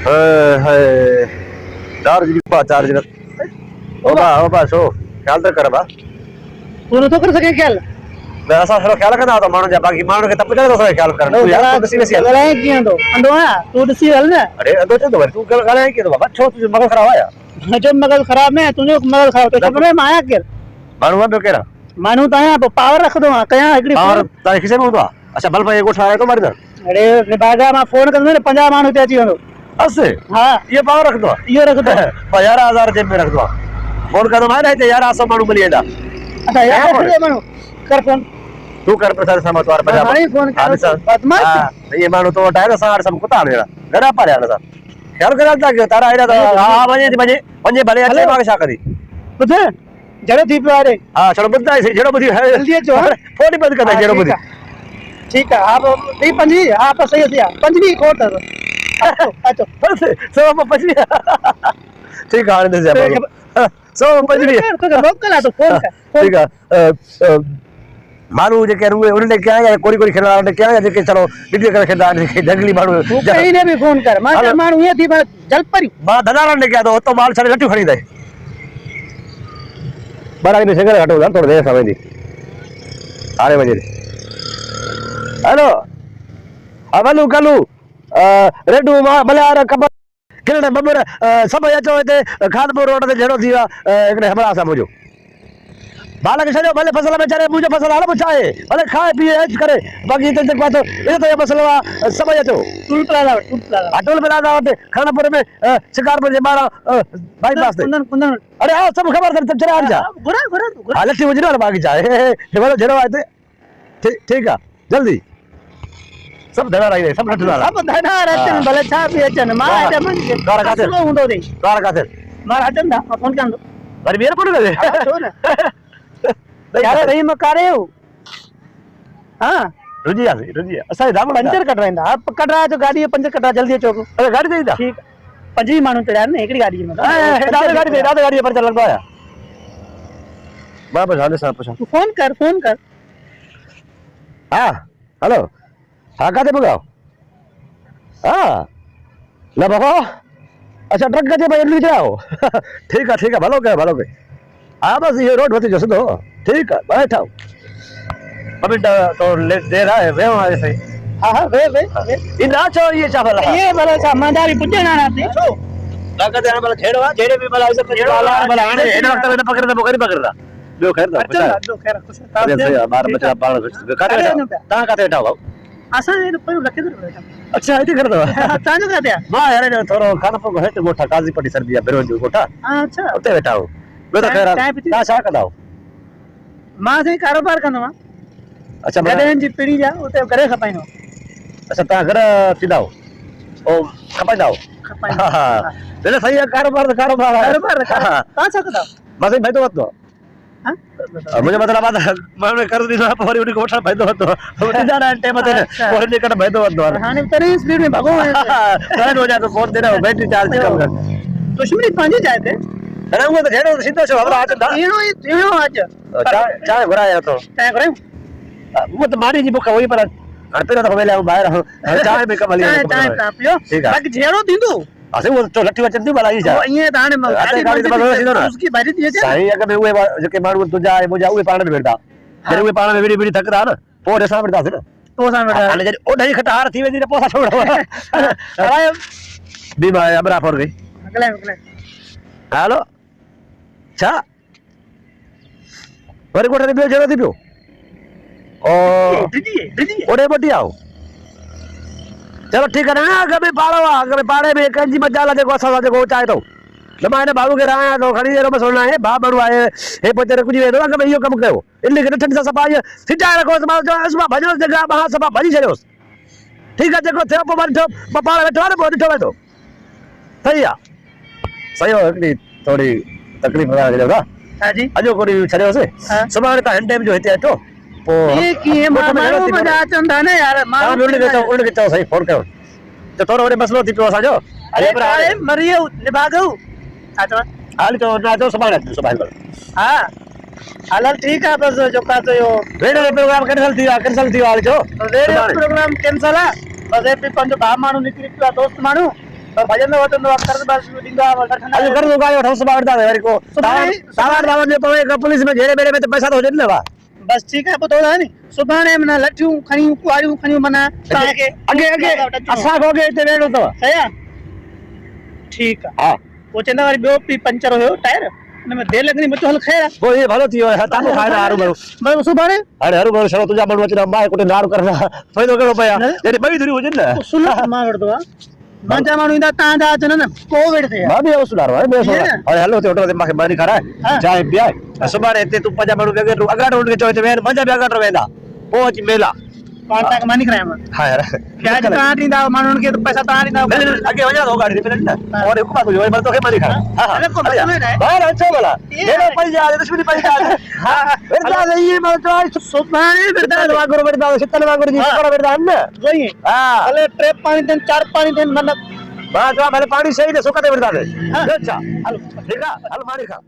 हाय charge भी पा charge ओ बा सो ख्याल तो कर बा तू न तो कर सके ख्याल मैं ऐसा थोड़ा ख्याल करना तो मानो जा बाकी मानो के तब जा तो ख्याल कर तू यार तो किसी ने गलाए किया तो अंडोया तू दसी हल ना अरे अंदो तो तू गलाए के तो बाबा छो तू मगल खराब आया जो मगल खराब में तुझे मगल खराब तो सब में माया के मानो बे केरा मानू ताया पावर रख दो कया एकड़ी पावर ताई किसे में हुआ अच्छा बल पे एगो उठाया तो मार दे अरे निभागा मा फोन कर ने 50 मानू ते अची वनो असे हां ये पावर रख दो ये रख दो 15000 जेब में रख दो फोन कर दो मारे थे यार 800 मानू मिल जाएगा अच्छा यार मानू कर फोन तू कर प्रसाद समाचार पर हां फोन कर बदमाश ये मानो तो टायर सार सब कुता ने गड़ा पारे आना सा ख्याल करा था कि तारा आइरा तो हां बजे भले अच्छे मांग शा करी बुझे जड़े थी प्यारे हां चलो बुद्धा है जड़ो बुद्धि है जल्दी जो फोन ही बंद कर दे जड़ो बुद्धि ठीक है आप नहीं पंजी आप सही है पंजवी कोट अच्छा बस सो पंजवी ठीक है आने दे सो पंजवी तो लोकल तो फोन कर ठीक है मारू जे के रुए उन्हें क्या है कोरी कोरी खेला ने क्या है जे के चलो वीडियो कर खेला जंगली मारू कहीं ने भी फोन कर मारू ये थी जल परी बा धनारा ने क्या तो माल सारे लट्टू खड़ी दे बड़ा ने सिंगर हटो थोड़ा देर समय दी 8 बजे हेलो अवलू कलू रेडू मलार कबर किरण बबर सब अचो हिते खानपुर रोड ते झेड़ो थी एकड़े हमरा सा मुजो बाला के छड़ो भले फसल में चरे मुझे फसल हाल बुछाए भले खाए पिए ऐश करे बाकी ते तक बात ये तो ये मसला सब अचो टूल प्लाजा होते खानपुर में शिकारपुर जे मारा बाईपास ते कुंदन अरे आओ सब खबर सब चले आ जा गुरा हालत मुझे ना बाकी जाए ये वाला झेड़ो आते ठीक है जल्दी सब धना रही सब नट वाला सब धना रचन भले छा भी अचन मा आते मन के कार काते हुंदो दे कार काते मार हटन दा फोन कर दो अरे मेरे फोन दे छो ना यार रही म करे हो हां रुजिया असा दाम पंचर कट रहा आप कट रहा जो गाड़ी पंचर कट रहा जल्दी चौक अरे गाड़ी दे दा ठीक पंजी मानू चढ़ा ने एकड़ी गाड़ी में दादा गाड़ी पर चल लगवाया बाबा जाने साहब पूछा तू फोन कर हां हेलो हां काते बगाओ हां ना बाबा अच्छा ट्रक के भाई ले जाओ ठीक है भलो के हां बस ये रोड होती जो सुनो ठीक है बैठा अभी तो दे रहा है वे हमारे से हां वे इन नाचो ये चावल ये भला सामादारी पुजे ना आती छो लागत है भला झेड़े भी भला ऐसे झेड़वा भला आने इन वक्त में पकड़दा लो खैर दो खैर कुछ अरे बार बच्चा पाल काटे ता काटे बैठा हो असा ये पर लखे दे बैठा अच्छा ऐसे कर दो तांजो कहते हैं मां यार थोरो खानपुर को हेट गोठा काजी पट्टी सर्बिया बेरोज गोठा अच्छा उते बैठा हो वे तो खैर ता छा कदाओ मां से कारोबार कंदो मां अच्छा गडन जी पीड़ी जा उते करे खपाइनो अच्छा ता घर सीधा ओ खपाइनो हां पहले सही है कारोबार कहां सकदा बस भाई तो मत दो हां मुझे मतलब बात मैं कर दी ना पूरी उनको उठा भाई तो उठ जाना टाइम पे और नहीं कर भाई तो हां ने तेरी स्पीड में भागो टाइम हो जाए तो फोन देना बैटरी चार्ज कम कर दुश्मनी पांजी जाए थे अरे वो तो झेड़ो सीधा छो हमरा आज दा येनो आज चाय भराया तो चाय करे वो तो मारी जी बुका वही पर अड़पे तो वेले बाहर चाय में कम लिया चाय पियो बाकी झेड़ो दींदो असे वो तो लट्ठी वचन दी भला ही जा ये दाने गाड़ी तो बस सीधो ना उसकी बारी दिए थे सही अगर मैं हुए जो के मारू तो जाए मुझे हुए पाण में बैठा जरे हुए पाण में बीड़ी थकदा ना पोरे सामने बैठा ना पोसा बैठा अरे जरे ओ नहीं खटार थी वे पोसा छोड़ अरे बीमा अबरा पर गई अगले हेलो छा वरी कोठे बियो जरो दियो ओ दीदी ओडे बटी आओ चलो ठीक है ना अगर पाड़े में कंजी मजाला देखो असा देखो चाहे तो लमाने बाबू के रहा तो खड़ी देर में सोना है बा बड़ू आए हे पते कुछ वे तो अगर यो कम कयो इल्ली के ठंड सा सफाई सिटा रखो जो असबा भजो जगह बहा सफा भजी छयो ठीक है देखो थे पर बैठो पाड़ा बैठो ने बैठो बैठो सही हो एकड़ी थोड़ी तकलीफ लगा देगा हां जी अजो कोरी छरियो से सुबह का हंडे में जो हेते तो ये की मारो मजा चंदा ने यार मारो उड़ के तो सही फोन करो तो तोरो रे मसलो थी तो साजो अरे मरियो निभागो अच्छा हाल तो ना तो सुबह हां हाल ठीक है बस जो का तो यो रेडियो प्रोग्राम कैंसिल थी हाल जो रेडियो प्रोग्राम कैंसिल है बस ए पे पंज बा मानु निकली पिया दोस्त मानु पर भजन न वचन कर बस डिंगा ठंडा अरे कर दूंगा ये ठोस बावड़ता है मेरे को तावाड़ दावड़ में पवे पुलिस में घेरे बेरे में तो पैसा तो हो जाए ना बा बस ठीक है पतो है नी सुभाणे मना लठियूं खणियूं कुआरियूं खणियूं मना तां के अगे असा को के ते वेणो तो सही ठीक है हां वो चंदा वाली बियो पी पंचर होयो टायर ने में देर लगनी मतो हल खैर वो ये भलो थियो है ताको खाए हारू बरो मैं सुभाणे अरे हारू बरो सरो तुजा मन वचन माए कोटे नारू करना फायदो करो पया तेरी बई धरी हो जे ना सुन मां वडतो मांजा मानु इंदा तां जा जन न कोविड थे मां भी सुधारो है बे सुधार अरे हेलो ते होटल माके मारी खरा चाय पिया सुबारे ते तू पंजा मानु बेगे अगा रोड के चोते वेन पंजा बेगा रो वेंदा पहुंच मेला कांटा मानी कराया मैं हां यार क्या तां रींदा मानु के तो पैसा तां रींदा आगे वजा दो गाड़ी पे ना और एक बात हो मैं तो के मारी खरा अरे को मतलब है बाहर अच्छा वाला मेरे पैसा दुश्मनी पैसा हां बेटा ये मैं तो सुबारे बेटा वागुर बेटा सितन वागुर जी बड़ा बेटा ना वही हां भले ट्रेप पानी दिन चार पानी दिन मतलब बात भले पानी सही दे सुकते बेटा दे अच्छा हेलो ठीक है हल मारी खा